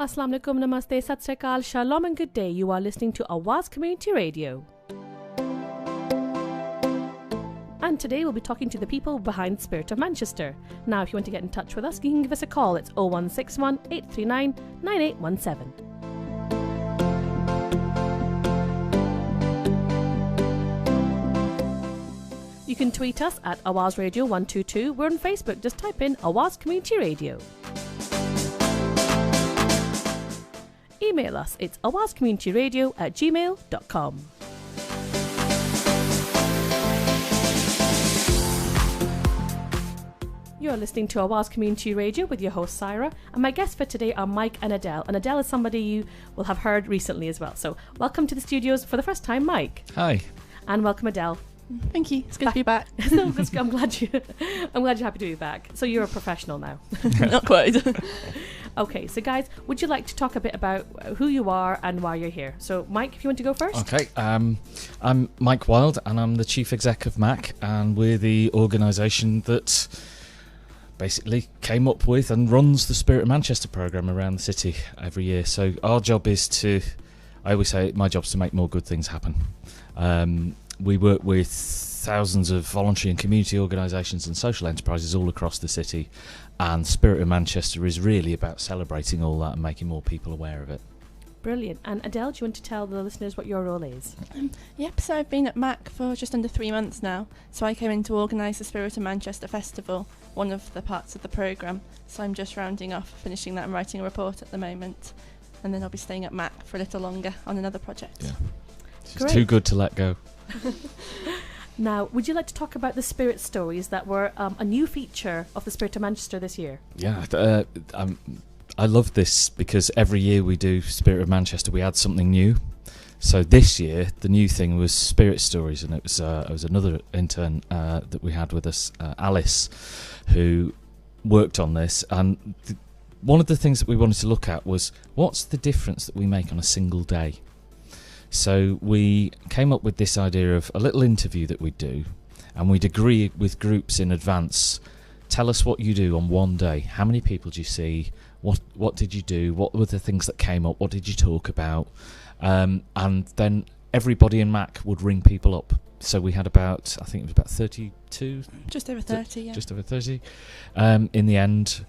Assalamu alaikum, namaste, sat sri akal, shalom and good day. You are listening to Awaaz Community Radio. And today we'll be talking to the people behind Spirit of Manchester. Now, if you want to get in touch with us, you can give us a call. It's 0161 839 9817. You can tweet us at Awaaz Radio 122. We're on Facebook. Just type in Awaaz Community Radio. Email us. It's awaazcommunityradio@gmail.com. You're listening to Awaaz Community Radio with your host Syra, and my guests for today are Mike and Adele. And Adele is somebody you will have heard recently as well. So welcome to the studios for the first time, Mike. Hi. And welcome, Adele. Thank you. It's good to be back. I'm glad you're happy to be back. So you're a professional now. Not quite. Okay, so guys, would you like to talk a bit about who you are and why you're here? So Mike, if you want to go first. Okay, I'm Mike Wild and I'm the Chief Exec of MAC, and we're the organisation that basically came up with and runs the Spirit of Manchester programme around the city every year. So our job is I always say my job's to make more good things happen. We work with thousands of voluntary and community organisations and social enterprises all across the city, and Spirit of Manchester is really about celebrating all that and making more people aware of it. Brilliant. And Adele, do you want to tell the listeners what your role is? Yep, so I've been at MAC for just under 3 months now. So I came in to organise the Spirit of Manchester Festival, one of the parts of the programme. So I'm just rounding off, finishing that and writing a report at the moment. And then I'll be staying at MAC for a little longer on another project. Yeah. It's too good to let go. Now, would you like to talk about the Spirit Stories that were a new feature of the Spirit of Manchester this year? Yeah, I love this because every year we do Spirit of Manchester, we add something new. So this year, the new thing was Spirit Stories, and it was another intern that we had with us, Alice, who worked on this. And one of the things that we wanted to look at was what's the difference that we make on a single day. So we came up with this idea of a little interview that we'd do, and we'd agree with groups in advance. Tell us what you do on one day. How many people do you see? What did you do? What were the things that came up? What did you talk about? And then everybody in MAC would ring people up. So we had I think it was about 32? Just over 30, yeah. Just over 30 in the end.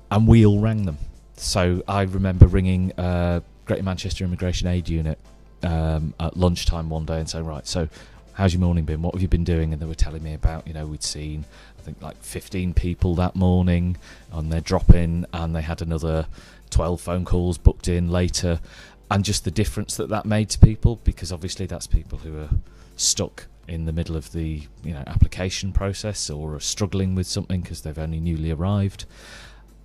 And we all rang them. So I remember ringing Greater Manchester Immigration Aid Unit at lunchtime one day and saying, right, so how's your morning been? What have you been doing? And they were telling me about, we'd seen, I think, like 15 people that morning on their drop-in, and they had another 12 phone calls booked in later, and just the difference that made to people, because obviously that's people who are stuck in the middle of the application process or are struggling with something because they've only newly arrived,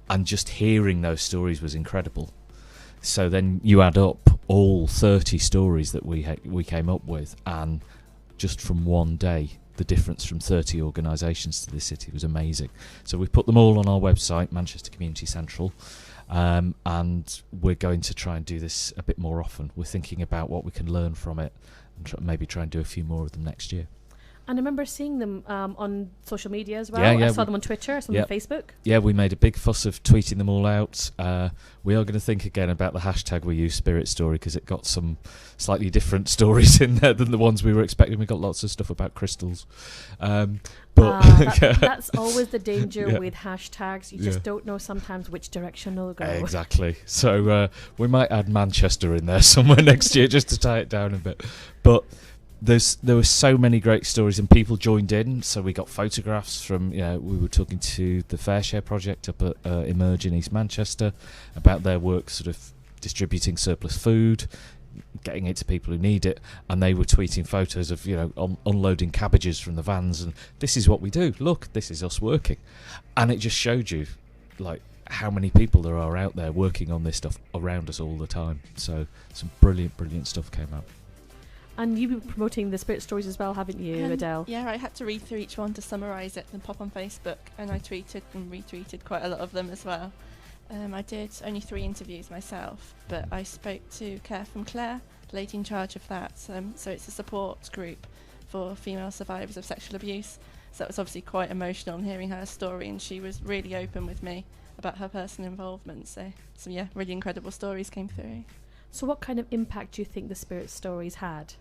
and just hearing those stories was incredible. So then you add up all 30 stories that we came up with, and just from one day, the difference from 30 organisations to the city was amazing. So we put them all on our website, Manchester Community Central, and we're going to try and do this a bit more often. We're thinking about what we can learn from it, and maybe try and do a few more of them next year. And I remember seeing them on social media as well. Yeah, I saw them on Twitter, some on Facebook. Yeah, we made a big fuss of tweeting them all out. We are going to think again about the hashtag we use, Spirit Story, because it got some slightly different stories in there than the ones we were expecting. We got lots of stuff about crystals. That's always the danger with hashtags. You just don't know sometimes which direction they'll go. Exactly. So we might add Manchester in there somewhere next year just to tie it down a bit. But there were so many great stories, and people joined in. So we got photographs from, we were talking to the Fair Share project up at Emerge in East Manchester about their work sort of distributing surplus food, getting it to people who need it, and they were tweeting photos of unloading cabbages from the vans, and this is what we do, look, this is us working. And it just showed you like how many people there are out there working on this stuff around us all the time. So some brilliant stuff came out. And you've been promoting the Spirit Stories as well, haven't you, Adele? Yeah, I had to read through each one to summarise it and pop on Facebook, and I tweeted and retweeted quite a lot of them as well. I did only 3 interviews myself, but I spoke to Care from Claire, the lady in charge of that. So it's a support group for female survivors of sexual abuse. So that was obviously quite emotional in hearing her story, and she was really open with me about her personal involvement. So some really incredible stories came through. So what kind of impact do you think the Spirit Stories had?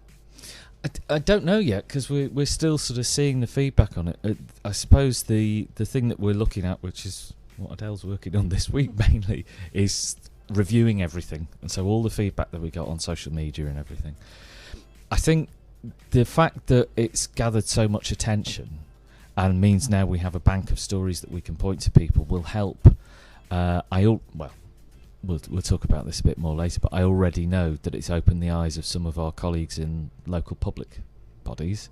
I don't know yet, because we're still sort of seeing the feedback on it. I suppose the thing that we're looking at, which is what Adele's working on this week mainly, is reviewing everything. And so all the feedback that we got on social media and everything. I think the fact that it's gathered so much attention and means now we have a bank of stories that we can point to people will help. We'll talk about this a bit more later, but I already know that it's opened the eyes of some of our colleagues in local public bodies.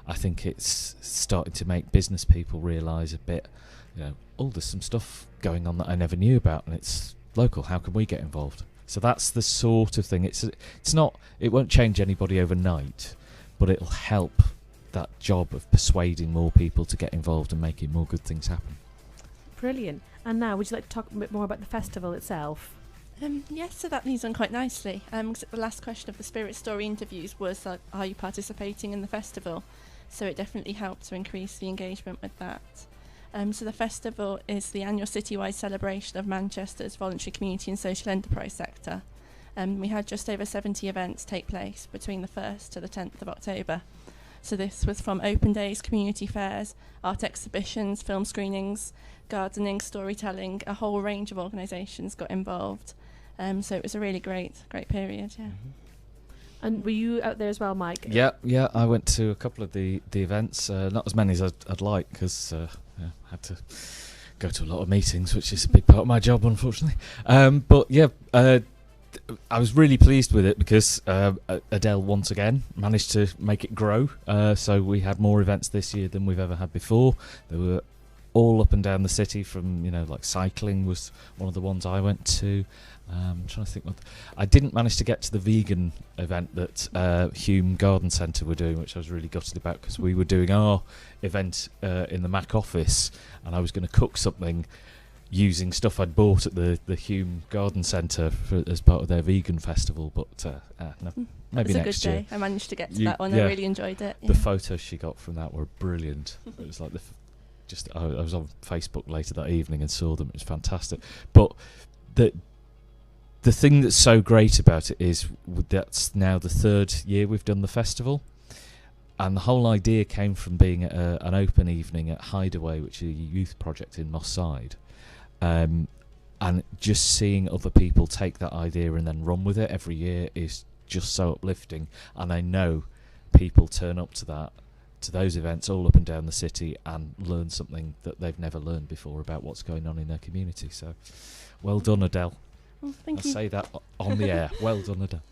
I think it's starting to make business people realise a bit, there's some stuff going on that I never knew about, and it's local. How can we get involved? So that's the sort of thing. It won't change anybody overnight, but it'll help that job of persuading more people to get involved and making more good things happen. Brilliant. And now, would you like to talk a bit more about the festival itself? Yes, so that leads on quite nicely. The last question of the Spirit Story interviews was, are you participating in the festival? So it definitely helped to increase the engagement with that. So the festival is the annual citywide celebration of Manchester's voluntary community and social enterprise sector. We had just over 70 events take place between the 1st to the 10th of October. So this was from open days, community fairs, art exhibitions, film screenings, gardening, storytelling. A whole range of organisations got involved. So it was a really great period, yeah. Mm-hmm. And were you out there as well, Mike? Yeah, I went to a couple of the events, not as many as I'd like, because I had to go to a lot of meetings, which is a big part of my job, unfortunately. I was really pleased with it because Adele once again managed to make it grow. So we had more events this year than we've ever had before. They were all up and down the city, from like cycling was one of the ones I went to. I'm trying to think I didn't manage to get to the vegan event that Hume Garden Centre were doing, which I was really gutted about, because we were doing our event in the Mac office, and I was going to cook something using stuff I'd bought at the Hume Garden Centre as part of their vegan festival, but no, maybe next year. It was a good day. I managed to get to that one. I really enjoyed it. Yeah. The photos she got from that were brilliant. It was like I was on Facebook later that evening and saw them. It was fantastic. But the thing that's so great about it is that's now the 3rd year we've done the festival. And the whole idea came from being at an open evening at Hideaway, which is a youth project in Moss Side. And just seeing other people take that idea and then run with it every year is just so uplifting. And I know people turn up to those events all up and down the city and learn something that they've never learned before about what's going on in their community. So well done, Adele. Well, thank you. I'll say that on the air. Well done, Adele.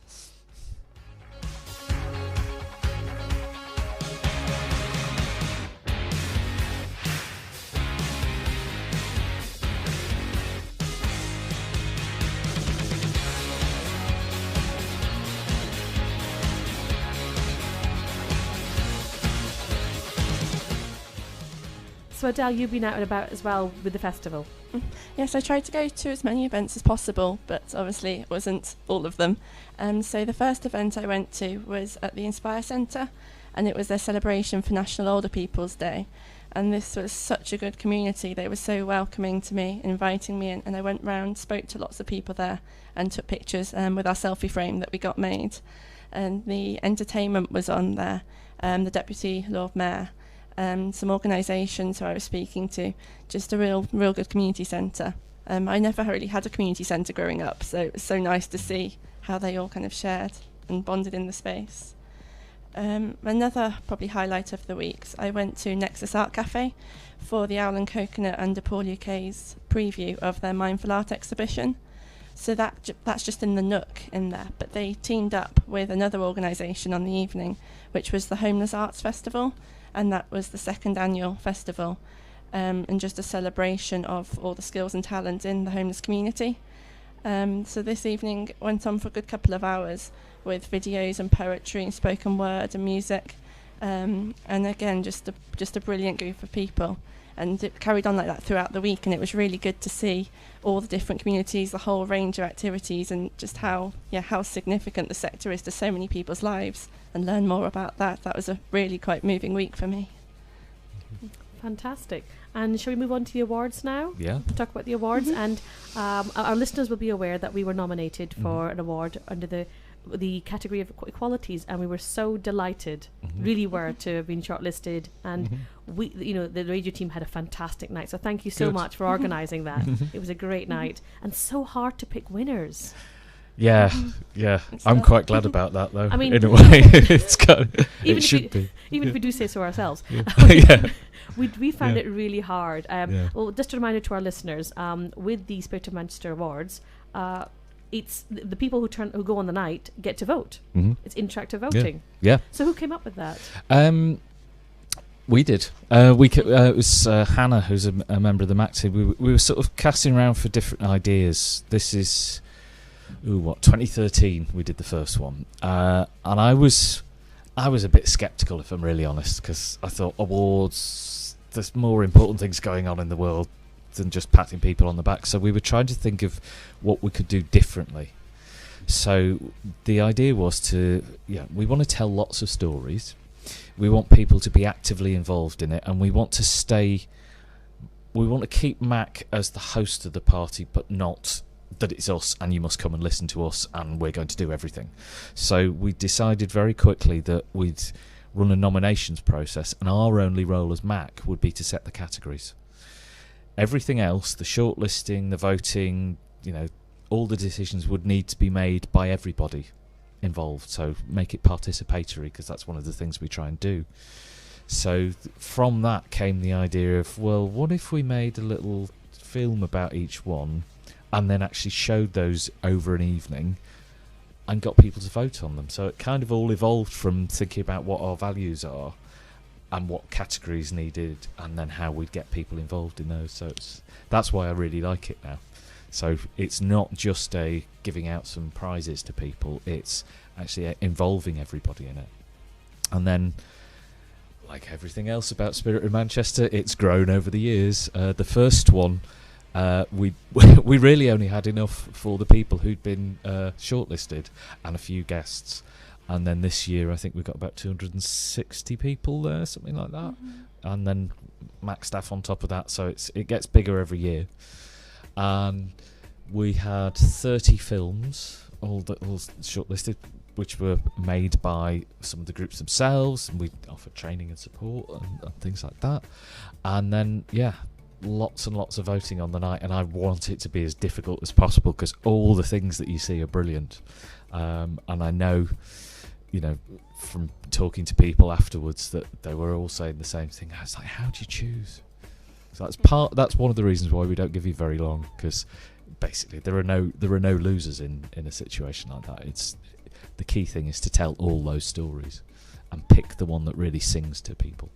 So Adele, you've been out and about as well with the festival. Yes, I tried to go to as many events as possible, but obviously it wasn't all of them. So the first event I went to was at the Inspire Centre, and it was their celebration for National Older People's Day. And this was such a good community. They were so welcoming to me, inviting me in, and I went round, spoke to lots of people there, and took pictures with our selfie frame that we got made. And the entertainment was on there, the Deputy Lord Mayor, some organisations who I was speaking to, just a real good community centre. I never really had a community centre growing up, so it was so nice to see how they all kind of shared and bonded in the space. Another probably highlight of the weeks, I went to Nexus Art Cafe for the Owl and Coconut under Paul UK's preview of their Mindful Art exhibition. So that's just in the Nook in there, but they teamed up with another organisation on the evening, which was the Homeless Arts Festival, and that was the 2nd annual festival, and just a celebration of all the skills and talent in the homeless community. So this evening went on for a good couple of hours with videos and poetry and spoken word and music, and again just a brilliant group of people, and it carried on like that throughout the week, and it was really good to see all the different communities, the whole range of activities, and just how significant the sector is to so many people's lives, and learn more about that. That was a really quite moving week for me. Fantastic. And shall we move on to the awards now? Yeah. Talk about the awards. And our listeners will be aware that we were nominated for an award under the category of equalities, and we were so delighted, really were, to have been shortlisted. And we, the radio team had a fantastic night. So thank you so much for organising that. It was a great night, and so hard to pick winners. Yeah. I'm quite glad about that, though. I mean, in a way, it's it should be. Even if we do say so ourselves. Yeah. We found it really hard. Well, just a reminder to our listeners, with the Spirit of Manchester Awards, it's the people who go on the night get to vote. It's interactive voting. Yeah. So who came up with that? We did. It was Hannah, who's a member of the MAC team. We were sort of casting around for different ideas. This is 2013 we did the first one, and I was a bit sceptical, if I'm really honest, because I thought awards, there's more important things going on in the world than just patting people on the back. So we were trying to think of what we could do differently. So the idea was we want to tell lots of stories, we want people to be actively involved in it, and we want to keep MAC as the host of the party, but not that it's us and you must come and listen to us and we're going to do everything. So we decided very quickly that we'd run a nominations process, and our only role as MAC would be to set the categories. Everything else, the shortlisting, the voting, all the decisions would need to be made by everybody involved. So make it participatory, because that's one of the things we try and do. So from that came the idea of, well, what if we made a little film about each one and then actually showed those over an evening and got people to vote on them. So it kind of all evolved from thinking about what our values are and what categories needed, and then how we'd get people involved in those. So that's why I really like it now. So it's not just giving out some prizes to people, it's actually involving everybody in it. And then, like everything else about Spirit of Manchester, it's grown over the years. The first one, we really only had enough for the people who'd been shortlisted and a few guests. And then this year, I think we've got about 260 people there, something like that. And then MAC staff on top of that, so it gets bigger every year. And we had 30 films, all shortlisted, which were made by some of the groups themselves, and we offered training and support and things like that. And then, lots and lots of voting on the night, and I want it to be as difficult as possible, because all the things that you see are brilliant. And I know, from talking to people afterwards, that they were all saying the same thing. I was like, how do you choose? So that's one of the reasons why we don't give you very long, because basically there are no losers in a situation like that. It's the key thing is to tell all those stories and pick the one that really sings to people.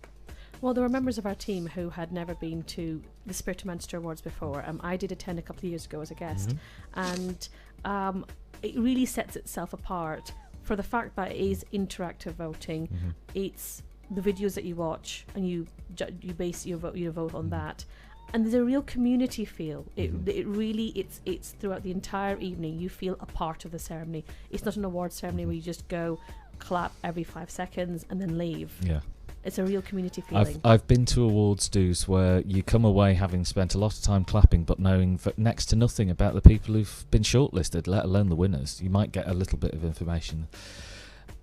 Well, there were members of our team who had never been to the Spirit of Manchester Awards before. I did attend a couple of years ago as a guest, and it really sets itself apart for the fact that it is interactive voting. It's the videos that you watch, and you base your vote on that. And there's a real community feel. It really it's throughout the entire evening. You feel a part of the ceremony. It's not an award ceremony where you just go, clap every 5 seconds, and then leave. Yeah. It's a real community feeling. I've been to awards do's where you come away having spent a lot of time clapping, but knowing next to nothing about the people who've been shortlisted, let alone the winners. You might get a little bit of information.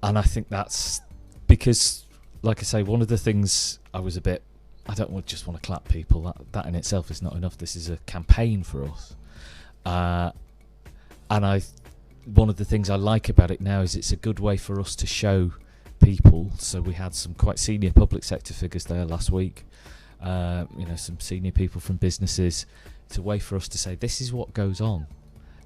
And I think that's because, like I say, one of the things I don't just want to clap people. That in itself is not enough. This is a campaign for us. And one of the things I like about it now is it's a good way for us to show people. So we had some quite senior public sector figures there last week, some senior people from businesses. It's a way for us to say, this is what goes on.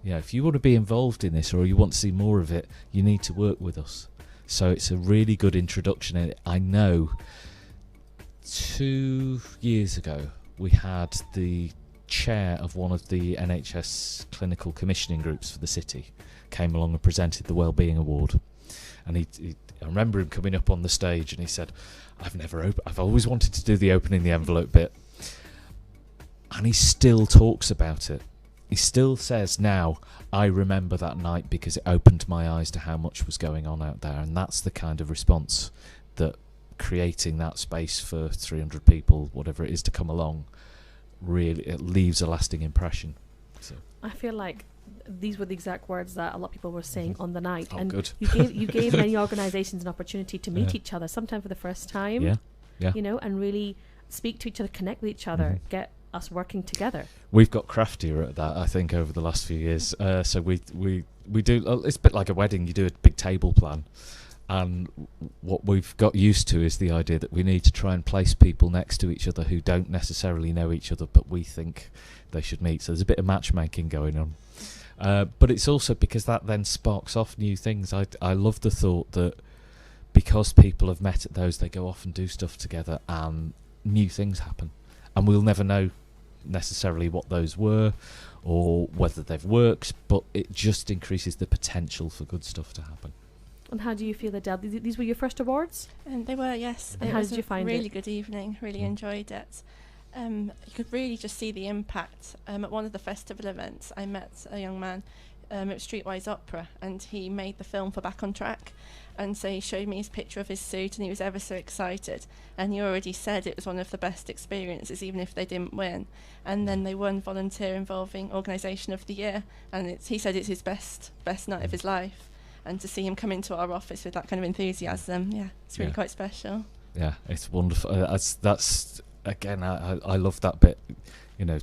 If you want to be involved in this, or you want to see more of it, you need to work with us. So it's a really good introduction. And I know 2 years ago we had the chair of one of the NHS clinical commissioning groups for the city came along and presented the Wellbeing Award, and I remember him coming up on the stage and he said, I've always wanted to do the opening the envelope bit. And he still talks about it. He still says now, I remember that night because it opened my eyes to how much was going on out there. And that's the kind of response that creating that space for 300 people, whatever it is, to come along, really, it leaves a lasting impression. So I feel like these were the exact words that a lot of people were saying on the night. Oh, and good. you gave many organisations an opportunity to meet each other, sometimes for the first time. Yeah. You know, and really speak to each other, connect with each other, get us working together. We've got craftier at that, I think, over the last few years. So we do. It's a bit like a wedding. You do a big table plan, and what we've got used to is the idea that we need to try and place people next to each other who don't necessarily know each other, but we think they should meet. So there's a bit of matchmaking going on. But it's also because that then sparks off new things. I love the thought that because people have met at those, they go off and do stuff together, and new things happen, and we'll never know necessarily what those were or whether they've worked, but it just increases the potential for good stuff to happen. And how do you feel, Adele? These were your first awards? And they were, yes. And how did you find it? Really good evening. Really enjoyed it. You could really just see the impact. At one of the festival events, I met a young man. It was Streetwise Opera, and he made the film for Back on Track. And so he showed me his picture of his suit, and he was ever so excited. And he already said it was one of the best experiences, even if they didn't win. And then they won Volunteer Involving Organisation of the Year, and he said it's his best night of his life. And to see him come into our office with that kind of enthusiasm, it's really quite special. Yeah, it's wonderful. That's again, I love that bit, you know,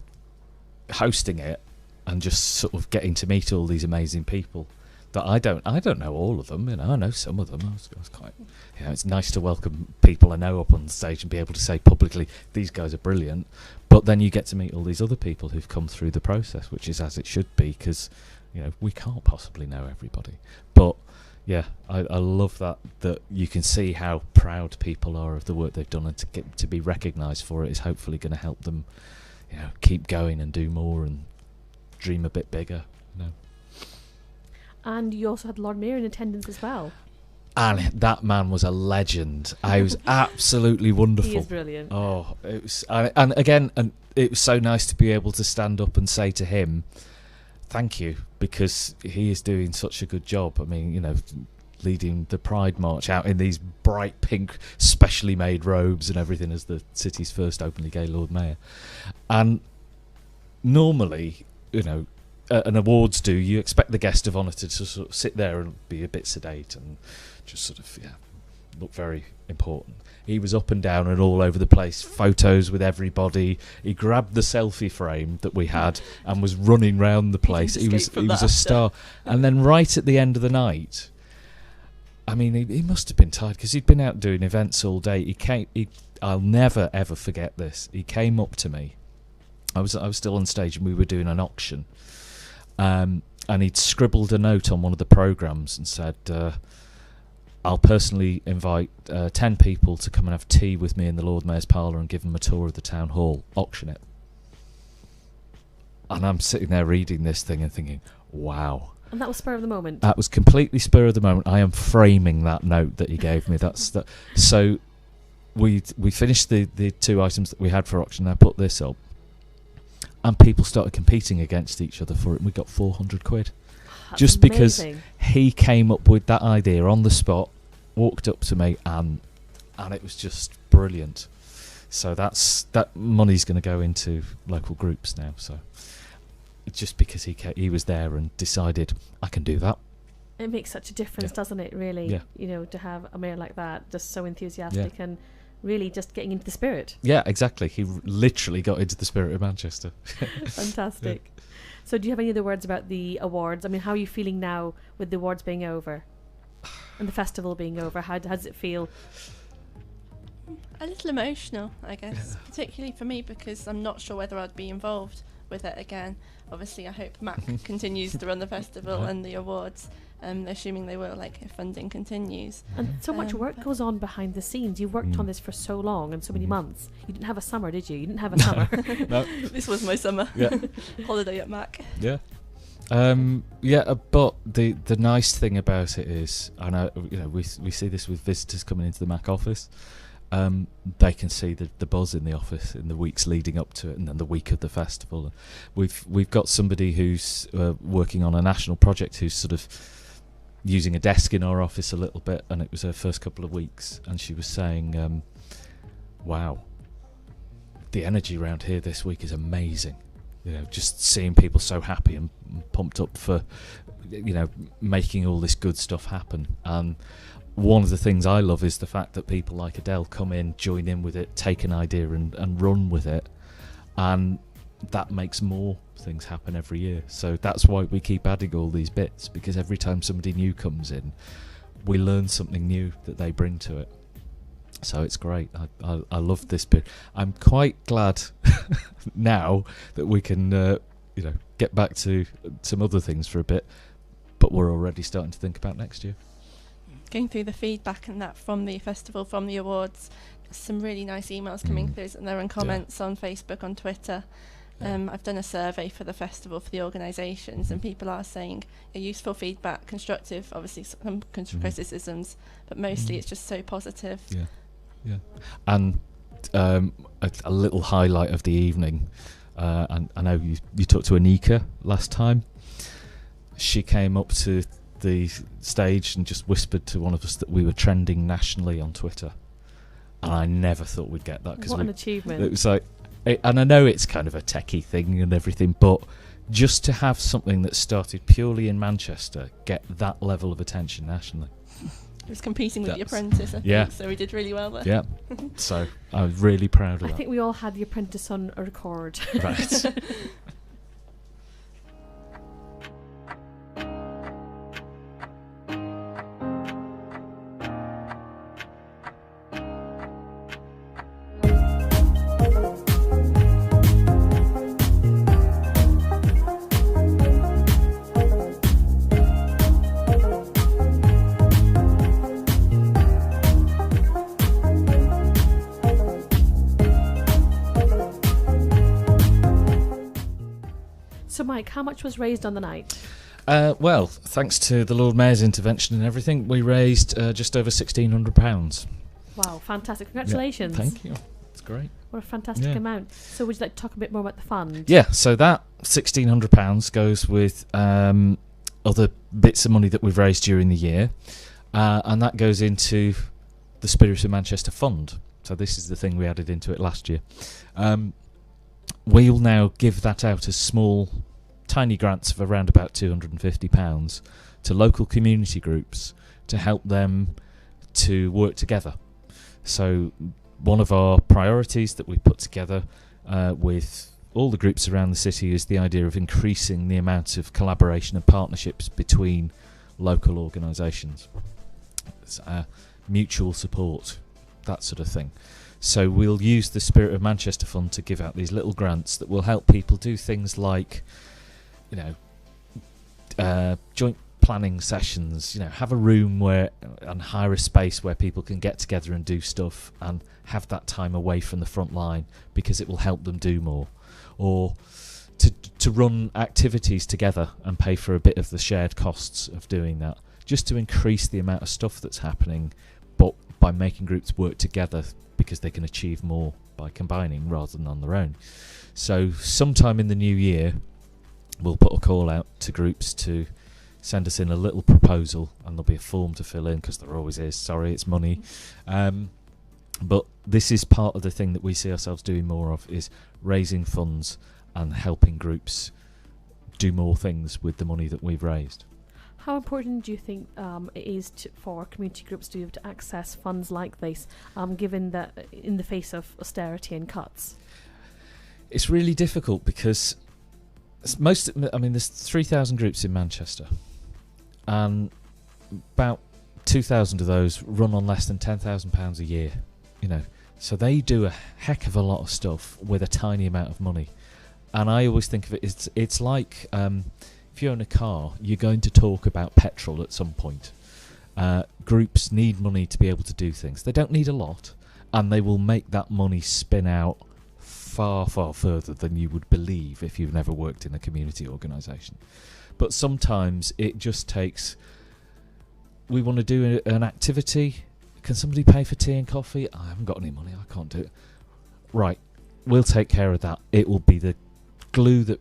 hosting it and just sort of getting to meet all these amazing people that I don't know all of them, you know, I know some of them. I was quite, you know, it's nice to welcome people I know up on the stage and be able to say publicly, these guys are brilliant. But then you get to meet all these other people who've come through the process, which is as it should be, because, you know, we can't possibly know everybody. But yeah, I love that you can see how proud people are of the work they've done, and to be recognised for it is hopefully going to help them, you know, keep going and do more and dream a bit bigger, you know. And you also had Lord Mayor in attendance as well. And that man was a legend. I was absolutely wonderful. He is brilliant. Oh, it was, and again, and it was so nice to be able to stand up and say to him, thank you, because he is doing such a good job. I mean, you know, leading the Pride March out in these bright pink, specially made robes and everything as the city's first openly gay Lord Mayor. And normally, you know, an awards do, you expect the guest of honour to sort of sit there and be a bit sedate and just sort of, look very important. He was up and down and all over the place, photos with everybody. He grabbed the selfie frame that we had and was running round the place. He was a star. And then right at the end of the night, I mean, he must have been tired because he'd been out doing events all day. I'll never ever forget this. He came up to me. I was still on stage and we were doing an auction. And he'd scribbled a note on one of the programmes and said, I'll personally invite 10 people to come and have tea with me in the Lord Mayor's Parlour and give them a tour of the town hall, auction it. And I'm sitting there reading this thing and thinking, wow. And that was spur of the moment? That was completely spur of the moment. I am framing that note that he gave me. So we finished the 2 items that we had for auction. I put this up. And people started competing against each other for it, and we got 400 quid. That's just amazing. Because he came up with that idea on the spot, walked up to me, and it was just brilliant. So that money's going to go into local groups now. So it's just because he was there and decided, I can do that. It makes such a difference, doesn't it, really? Yeah. You know, to have a mayor like that, just so enthusiastic and really just getting into the spirit. Yeah, exactly. He literally got into the spirit of Manchester. Fantastic. Yeah. So do you have any other words about the awards? I mean, how are you feeling now with the awards being over and the festival being over? How does it feel? A little emotional, I guess, particularly for me, because I'm not sure whether I'd be involved with it again. Obviously, I hope Mac continues to run the festival and the awards. Assuming they will, if funding continues. And so much work goes on behind the scenes. You worked on this for so long and so many months. You didn't have a summer, did you? You didn't have a summer. No. This was my summer. Yeah. Holiday at Mac. Yeah. But the nice thing about it is, and we see this with visitors coming into the Mac office. They can see the buzz in the office in the weeks leading up to it, and then the week of the festival. We've got somebody who's working on a national project who's sort of using a desk in our office a little bit, and it was her first couple of weeks, and she was saying, wow, the energy around here this week is amazing. You know, just seeing people so happy and pumped up for, you know, making all this good stuff happen. One of the things I love is the fact that people like Adele come in, join in with it, take an idea and run with it, and that makes more things happen every year. So that's why we keep adding all these bits, because every time somebody new comes in, we learn something new that they bring to it. So it's great. I love this bit. I'm quite glad now that we can you know, get back to some other things for a bit, but we're already starting to think about next year. Going through the feedback and that from the festival, from the awards, some really nice emails coming through, and there and comments on Facebook, on Twitter. I've done a survey for the festival for the organisations, and people are saying useful feedback, constructive, obviously some criticisms, but mostly it's just so positive. Yeah. And a little highlight of the evening, and I know you talked to Anika last time. She came up to the stage and just whispered to one of us that we were trending nationally on Twitter, and I never thought we'd get that. What an achievement. It was like, and I know it's kind of a techie thing and everything, but just to have something that started purely in Manchester get that level of attention nationally. It was competing with The Apprentice, I think, so we did really well there. Yeah, so I was really proud of that. I think we all had The Apprentice on a record. Right. So, Mike, how much was raised on the night? Well, thanks to the Lord Mayor's intervention and everything, we raised just over £1,600. Wow, fantastic. Congratulations. Yeah, thank you. It's great. What a fantastic amount. So would you like to talk a bit more about the fund? Yeah, so that £1,600 goes with other bits of money that we've raised during the year, and that goes into the Spirit of Manchester Fund. So this is the thing we added into it last year. We'll now give that out as small, tiny grants of around about £250 to local community groups to help them to work together. So one of our priorities that we put together with all the groups around the city is the idea of increasing the amount of collaboration and partnerships between local organisations. Mutual support, that sort of thing. So we'll use the Spirit of Manchester Fund to give out these little grants that will help people do things like, you know, joint planning sessions, you know, have a room where and hire a space where people can get together and do stuff and have that time away from the front line because it will help them do more. Or to run activities together and pay for a bit of the shared costs of doing that, just to increase the amount of stuff that's happening, but by making groups work together because they can achieve more by combining rather than on their own. So sometime in the new year, we'll put a call out to groups to send us in a little proposal, and there'll be a form to fill in, because there always is. Sorry, it's money. But this is part of the thing that we see ourselves doing more of, is raising funds and helping groups do more things with the money that we've raised. How important do you think it is for community groups to be able to access funds like this, given that in the face of austerity and cuts? It's really difficult because there's 3,000 groups in Manchester, and about 2,000 of those run on less than £10,000 a year. You know, so they do a heck of a lot of stuff with a tiny amount of money. And I always think of it, it's like if you own a car, you're going to talk about petrol at some point. Groups need money to be able to do things. They don't need a lot, and they will make that money spin out far, far further than you would believe if you've never worked in a community organisation. But sometimes it just takes, we want to do an activity. Can somebody pay for tea and coffee? I haven't got any money, I can't do it. Right, we'll take care of that. It will be the glue that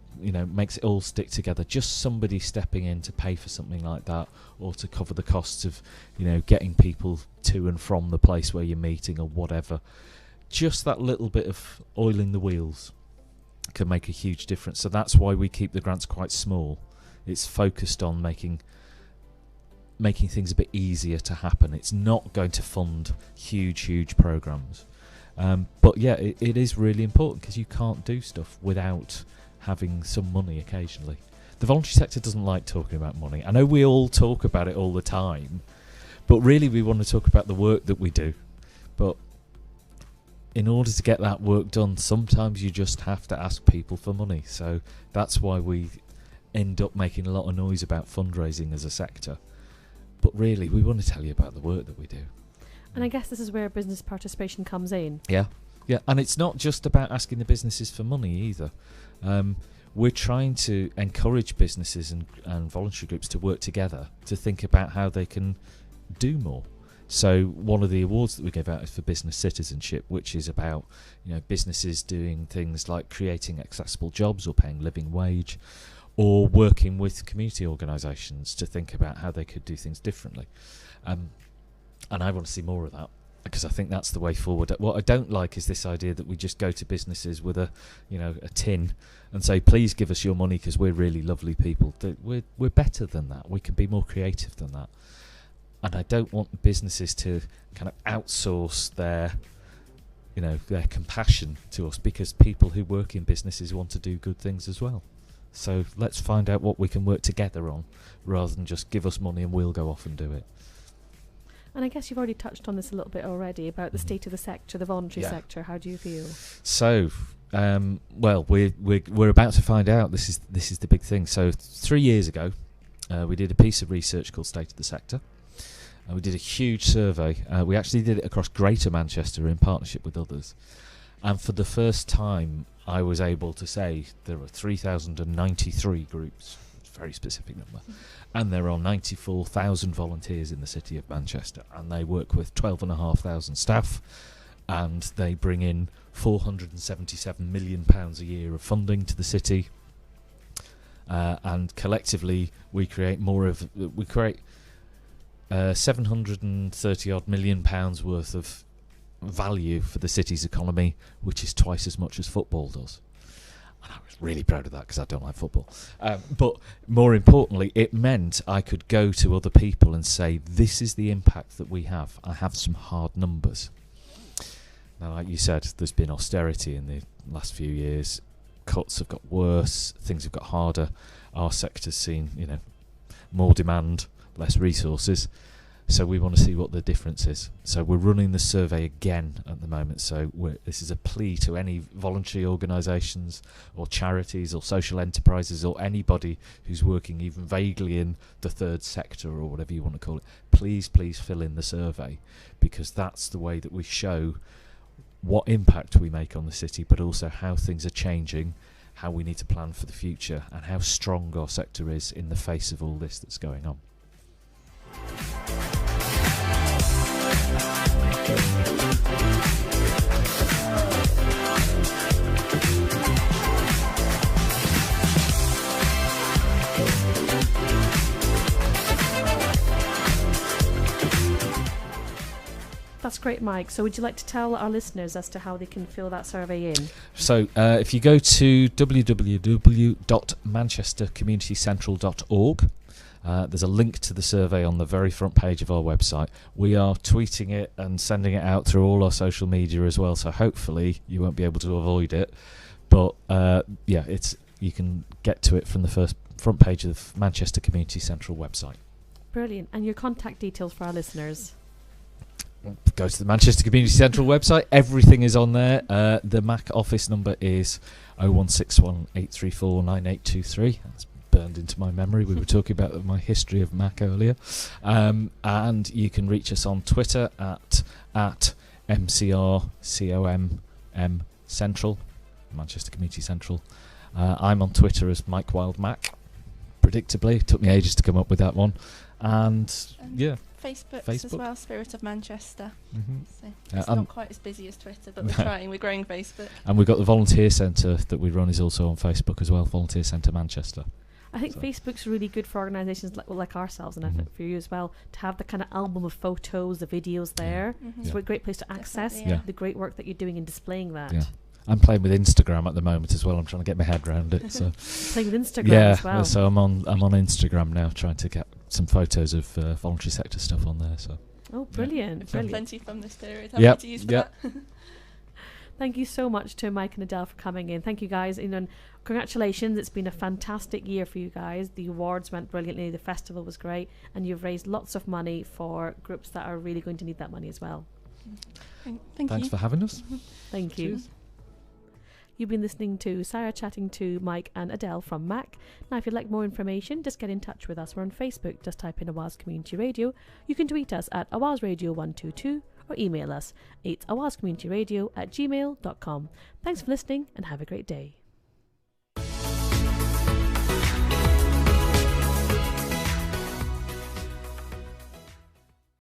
makes it all stick together. Just somebody stepping in to pay for something like that, or to cover the costs of getting people to and from the place where you're meeting or whatever. Just that little bit of oiling the wheels can make a huge difference. So that's why we keep the grants quite small. It's focused on making things a bit easier to happen. It's not going to fund huge programs. But yeah, it is really important, because you can't do stuff without having some money occasionally. The voluntary sector doesn't like talking about money. I know we all talk about it all the time, but really we want to talk about the work that we do. But in order to get that work done, sometimes you just have to ask people for money. So that's why we end up making a lot of noise about fundraising as a sector. But really, we want to tell you about the work that we do. And I guess this is where business participation comes in. Yeah, and it's not just about asking the businesses for money either. We're trying to encourage businesses and voluntary groups to work together to think about how they can do more. So one of the awards that we give out is for business citizenship, which is about businesses doing things like creating accessible jobs or paying living wage, or working with community organisations to think about how they could do things differently. And I want to see more of that, because I think that's the way forward. What I don't like is this idea that we just go to businesses with a tin and say, please give us your money because we're really lovely people. We're better than that. We can be more creative than that. And I don't want businesses to kind of outsource their compassion to us, because people who work in businesses want to do good things as well. So let's find out what we can work together on, rather than just give us money and we'll go off and do it. And I guess you've already touched on this a little bit already about the state of the sector, the voluntary sector. How do you feel? So, well, we're about to find out. This is the big thing. So 3 years ago, we did a piece of research called State of the Sector. We did a huge survey. We actually did it across Greater Manchester in partnership with others. And for the first time, I was able to say there are 3,093 groups. It's a very specific number. And there are 94,000 volunteers in the city of Manchester. And they work with 12,500 staff. And they bring in £477 million a year of funding to the city. And collectively, we create 730 odd million pounds worth of value for the city's economy, which is twice as much as football does. And I was really proud of that, because I don't like football. But more importantly, it meant I could go to other people and say, this is the impact that we have. I have some hard numbers. Now, like you said, there's been austerity in the last few years. Cuts have got worse. Things have got harder. Our sector's seen, more demand, less resources. So we want to see what the difference is. So we're running the survey again at the moment. So this is a plea to any voluntary organisations or charities or social enterprises or anybody who's working even vaguely in the third sector or whatever you want to call it. Please fill in the survey, because that's the way that we show what impact we make on the city, but also how things are changing, how we need to plan for the future, and how strong our sector is in the face of all this that's going on. That's great, Mike. So would you like to tell our listeners as to how they can fill that survey in? So if you go to www.manchestercommunitycentral.org, there's a link to the survey on the very front page of our website. We are tweeting it and sending it out through all our social media as well, so hopefully you won't be able to avoid it. But you can get to it from the first front page of Manchester Community Central website. Brilliant. And your contact details for our listeners? Go to the Manchester Community Central website. Everything is on there. The MAC office number is 0161 834 9823. That's burned into my memory. We were talking about my history of MAC earlier. And you can reach us on Twitter at MCRCOMM Central, Manchester Community Central. I'm on Twitter as Mike Wild Mac. Predictably, it took me ages to come up with that one. And Facebook Facebook? as well, Spirit of Manchester. Mm-hmm. So it's not quite as busy as Twitter, but we're trying. We're growing Facebook. And we've got the volunteer centre that we run is also on Facebook as well, Volunteer Centre Manchester. I think Facebook's really good for organisations like ourselves, and I think for you as well, to have the kind of album of photos, the videos there. Mm-hmm. It's a great place to access the great work that you're doing in displaying that. Yeah. I'm playing with Instagram at the moment as well. I'm trying to get my head around it. So playing with Instagram as well. So I'm on Instagram now, trying to get some photos of voluntary sector stuff on there. So brilliant! We've got plenty from this period. Yep. To use for that. Thank you so much to Mike and Adele for coming in. Thank you guys, and congratulations. It's been a fantastic year for you guys. The awards went brilliantly. The festival was great, and you've raised lots of money for groups that are really going to need that money as well. Thanks for having us. Thank you. Cheers. You've been listening to Sarah chatting to Mike and Adele from MAC. Now, if you'd like more information, just get in touch with us. We're on Facebook. Just type in Awaz Community Radio. You can tweet us at awazradio122 or email us. It's awazcommunityradio@gmail.com. Thanks for listening and have a great day.